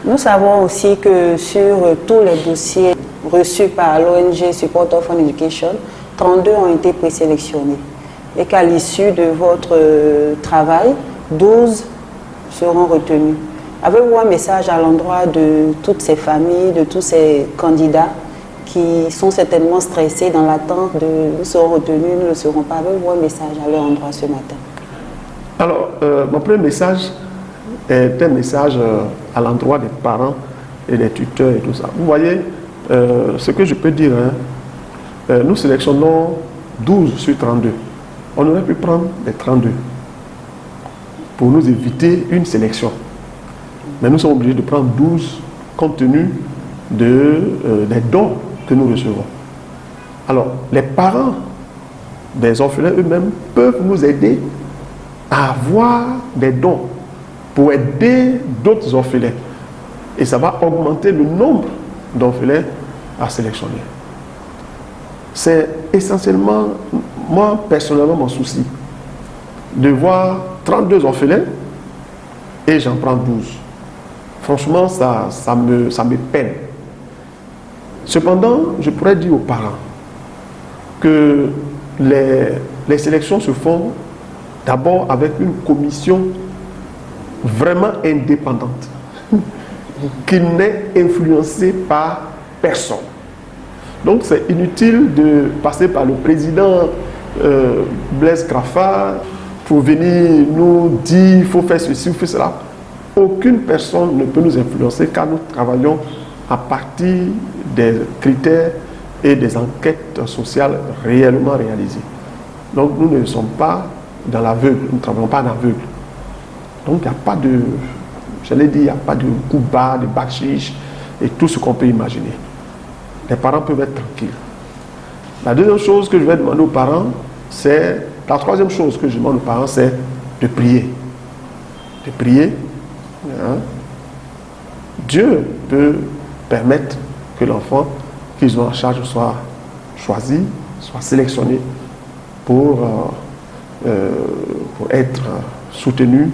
Nous savons aussi que sur tous les dossiers reçus par l'ONG Support for Education, 32 ont été présélectionnés et qu'à l'issue de votre travail, 12 seront retenus. Avez-vous un message à l'endroit de toutes ces familles, de tous ces candidats qui sont certainement stressés dans l'attente de nous serons retenus, nous ne le serons pas? Avez-vous un message à leur endroit ce matin? Alors, mon premier message est un message à l'endroit des parents et des tuteurs et tout ça. Vous voyez, ce que je peux dire, nous sélectionnons 12 sur 32. On aurait pu prendre les 32 pour nous éviter une sélection. Mais nous sommes obligés de prendre 12 compte tenu des dons que nous recevons. Alors, les parents des orphelins eux-mêmes peuvent nous aider à avoir des dons pour aider d'autres orphelins. Et ça va augmenter le nombre d'orphelins à sélectionner. C'est essentiellement, moi personnellement, mon souci de voir 32 orphelins et j'en prends 12. Franchement, ça me peine. Cependant, je pourrais dire aux parents que les sélections se font d'abord avec une commission vraiment indépendante, qui n'est influencée par personne. Donc c'est inutile de passer par le président Blaise Crafa pour venir nous dire il faut faire ceci ou faire cela. Aucune personne ne peut nous influencer car nous travaillons à partir des critères et des enquêtes sociales réellement réalisées. Donc nous ne sommes pas dans l'aveugle, nous ne travaillons pas en aveugle. Donc il n'y a pas de, je l'ai dit, il n'y a pas de coup bas, de bakshish et tout ce qu'on peut imaginer. Les parents peuvent être tranquilles. La deuxième chose que je vais demander aux parents, c'est, la troisième chose que je demande aux parents, c'est de prier. De prier. Hein. Dieu peut permettre que l'enfant qu'ils ont en charge soit choisi, soit sélectionné pour être soutenu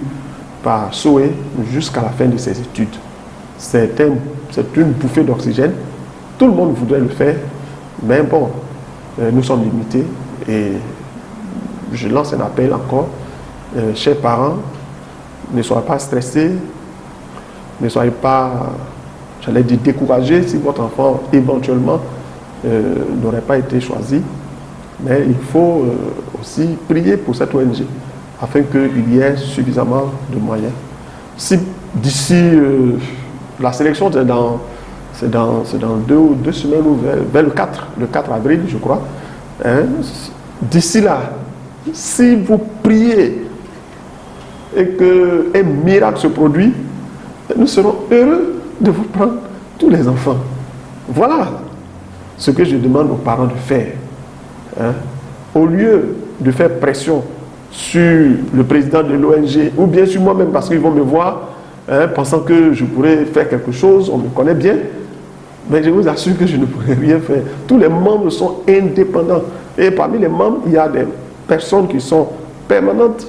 par SOE jusqu'à la fin de ses études. C'est une bouffée d'oxygène. Tout le monde voudrait le faire, mais bon, nous sommes limités et je lance un appel encore. Chers parents, ne soyez pas stressés, ne soyez pas, j'allais dire, découragés si votre enfant éventuellement n'aurait pas été choisi. Mais il faut aussi prier pour cette ONG afin qu'il y ait suffisamment de moyens. Si d'ici la sélection, c'est dans 2 semaines ou vers le 4 avril, je crois. Hein, d'ici là, si vous priez et qu'un miracle se produit, nous serons heureux de vous prendre tous les enfants. Voilà ce que je demande aux parents de faire. Hein. Au lieu de faire pression sur le président de l'ONG ou bien sur moi-même parce qu'ils vont me voir pensant que je pourrais faire quelque chose, on me connaît bien, mais je vous assure que je ne pourrai rien faire. Tous les membres sont indépendants et parmi les membres, il y a des personnes qui sont permanentes,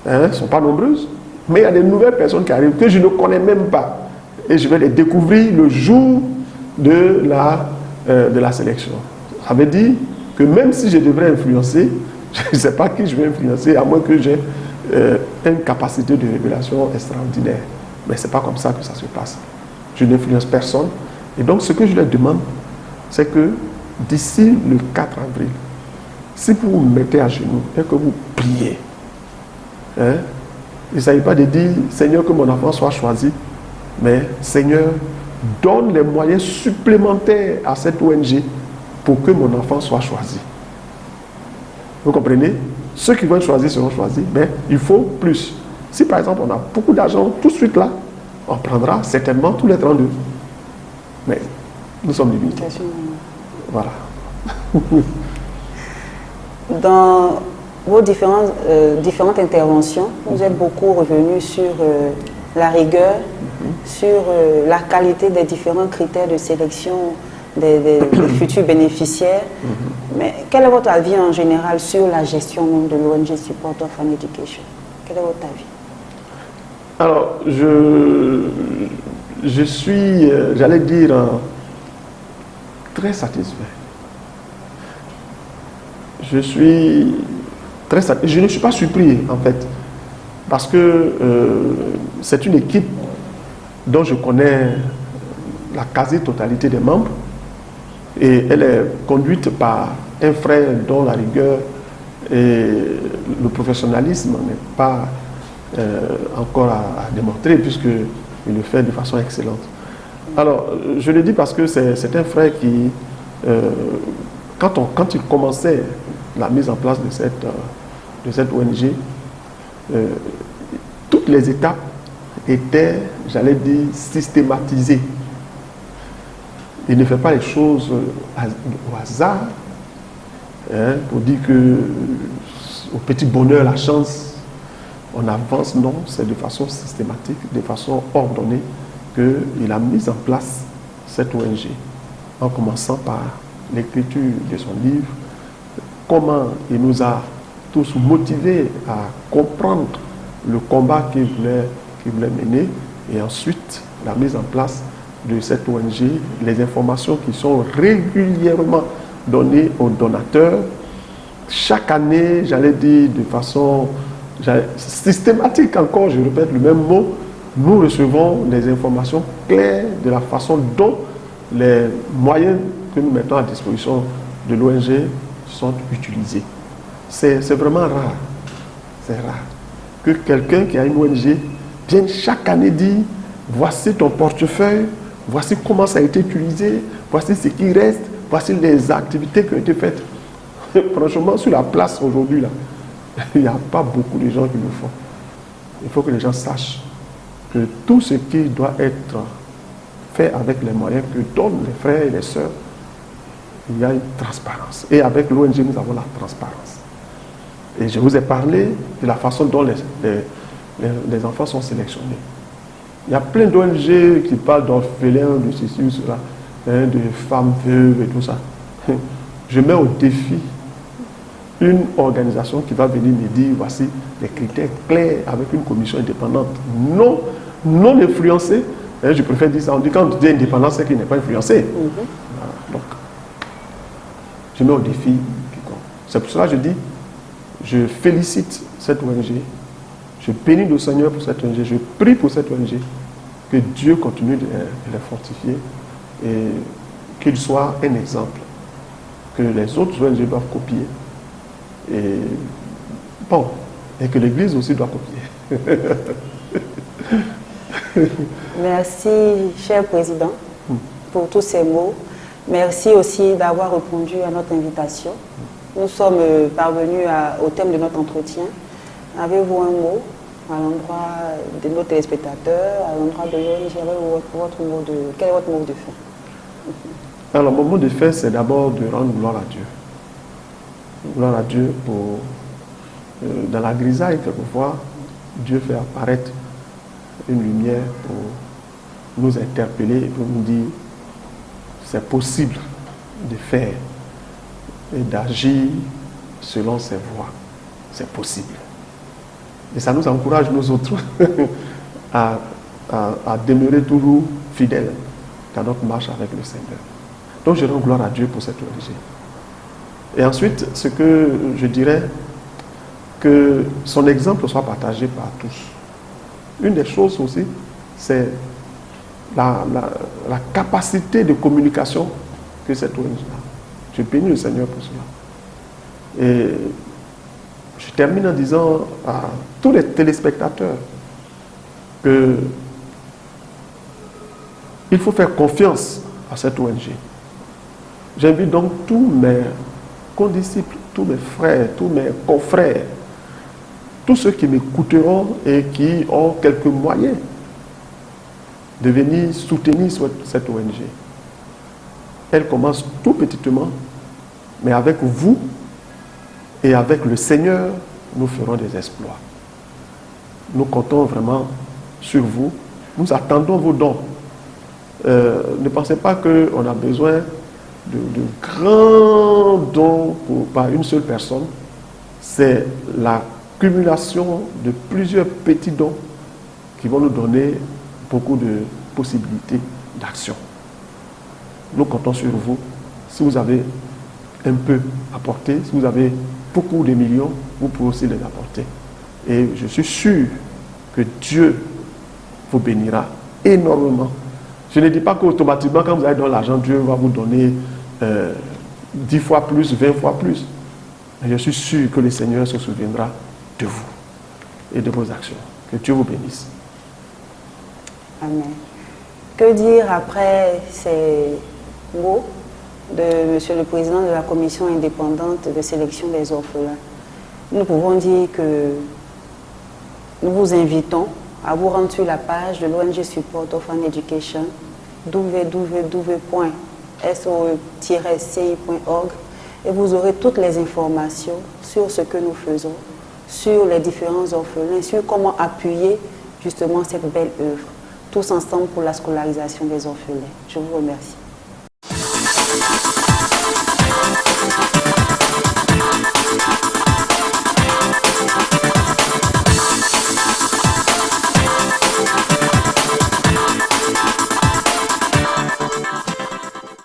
ne sont pas nombreuses, mais il y a des nouvelles personnes qui arrivent que je ne connais même pas et je vais les découvrir le jour de la sélection. Ça veut dire que même si je devrais influencer, je ne sais pas qui je vais influencer, à moins que j'ai une capacité de révélation extraordinaire. Mais ce n'est pas comme ça que ça se passe. Je n'influence personne. Et donc, ce que je leur demande, c'est que d'ici le 4 avril, si vous vous mettez à genoux et que vous priez, il ne s'agit pas de dire, Seigneur, que mon enfant soit choisi, mais Seigneur, donne les moyens supplémentaires à cette ONG pour que mon enfant soit choisi. Vous comprenez? Ceux qui vont être choisis seront choisis, mais il faut plus. Si par exemple on a beaucoup d'argent tout de suite là, on prendra certainement tous les 32. Mais nous sommes limités. Voilà. Dans vos différentes interventions, vous êtes beaucoup revenu sur la rigueur, sur la qualité des différents critères de sélection des futurs bénéficiaires. Mais quel est votre avis en général sur la gestion de l'ONG Support of an Education? Quel est votre avis? Alors, je suis, j'allais dire, très satisfait. Je suis très satisfait. Je ne suis pas surpris, en fait, parce que c'est une équipe dont je connais la quasi-totalité des membres et elle est conduite par un frère dont la rigueur et le professionnalisme n'est pas encore à démontrer puisqu'il le fait de façon excellente. Alors, je le dis parce que c'est un frère qui, quand il commençait la mise en place de cette ONG, toutes les étapes étaient, j'allais dire, systématisées. Il ne fait pas les choses au hasard, hein, pour dire que au petit bonheur, la chance, on avance. Non, c'est de façon systématique, de façon ordonnée qu'il a mis en place cette ONG, en commençant par l'écriture de son livre, comment il nous a tous motivés à comprendre le combat qu'il voulait mener, et ensuite la mise en place de cette ONG, les informations qui sont régulièrement données aux donateurs. Chaque année, j'allais dire de façon systématique, encore, je répète le même mot, nous recevons des informations claires de la façon dont les moyens que nous mettons à disposition de l'ONG sont utilisés. C'est vraiment rare. C'est rare que quelqu'un qui a une ONG vienne chaque année dire voici ton portefeuille, voici comment ça a été utilisé, voici ce qui reste, voici les activités qui ont été faites. Franchement, sur la place aujourd'hui, là, il n'y a pas beaucoup de gens qui le font. Il faut que les gens sachent que tout ce qui doit être fait avec les moyens que donnent les frères et les sœurs, il y a une transparence. Et avec l'ONG, nous avons la transparence. Et je vous ai parlé de la façon dont les enfants sont sélectionnés. Il y a plein d'ONG qui parlent d'orphelins, de ceci ou cela, hein, de femmes veuves et tout ça. Je mets au défi une organisation qui va venir me dire voici les critères clairs avec une commission indépendante, non influencée. Hein, je préfère dire ça. On dit quand on dit indépendant, c'est qu'il n'est pas influencé. Voilà, donc, je mets au défi. C'est pour cela que je dis, je félicite cette ONG. Je bénis le Seigneur pour cette ONG. Je prie pour cette ONG. Que Dieu continue de les fortifier et qu'il soit un exemple que les autres ONG doivent copier. Et bon, et que l'Église aussi doit copier. Merci, cher Président, pour tous ces mots. Merci aussi d'avoir répondu à notre invitation. Nous sommes parvenus au thème de notre entretien. Avez-vous un mot à l'endroit de nos téléspectateurs, à l'endroit de l'ONG? Quel est votre mot de fin? Alors, mon mot de fin, c'est d'abord de rendre gloire à Dieu. Gloire à Dieu pour... dans la grisaille, quelquefois, Dieu fait apparaître une lumière pour nous interpeller et pour nous dire c'est possible de faire et d'agir selon ses voies. C'est possible. Et ça nous encourage, nous autres, à demeurer toujours fidèles dans notre marche avec le Seigneur. Donc je rends gloire à Dieu pour cette ONG. Et ensuite, ce que je dirais, que son exemple soit partagé par tous. Une des choses aussi, c'est la capacité de communication que cette ONG a. Je bénis le Seigneur pour cela. Et je termine en disant à tous les téléspectateurs que il faut faire confiance à cette ONG. J'invite donc tous mes condisciples, tous mes frères, tous mes confrères, tous ceux qui m'écouteront et qui ont quelques moyens de venir soutenir cette ONG. Elle commence tout petitement, mais avec vous, Et avec le Seigneur, nous ferons des exploits. Nous comptons vraiment sur vous. Nous attendons vos dons. Ne pensez pas qu'on a besoin de grands dons par une seule personne. C'est la cumulation de plusieurs petits dons qui vont nous donner beaucoup de possibilités d'action. Nous comptons sur vous. Si vous avez un peu apporté, si vous avez beaucoup de millions, vous pouvez aussi les apporter. Et je suis sûr que Dieu vous bénira énormément. Je ne dis pas qu'automatiquement, quand vous allez dans l'argent, Dieu va vous donner 10 fois plus, 20 fois plus. Mais je suis sûr que le Seigneur se souviendra de vous et de vos actions. Que Dieu vous bénisse. Amen. Que dire après ces mots de Monsieur le Président de la Commission indépendante de sélection des orphelins? Nous pouvons dire que nous vous invitons à vous rendre sur la page de l'ONG Support Orphan Education, www.soe-ci.org, et vous aurez toutes les informations sur ce que nous faisons, sur les différents orphelins, sur comment appuyer justement cette belle œuvre, tous ensemble pour la scolarisation des orphelins. Je vous remercie.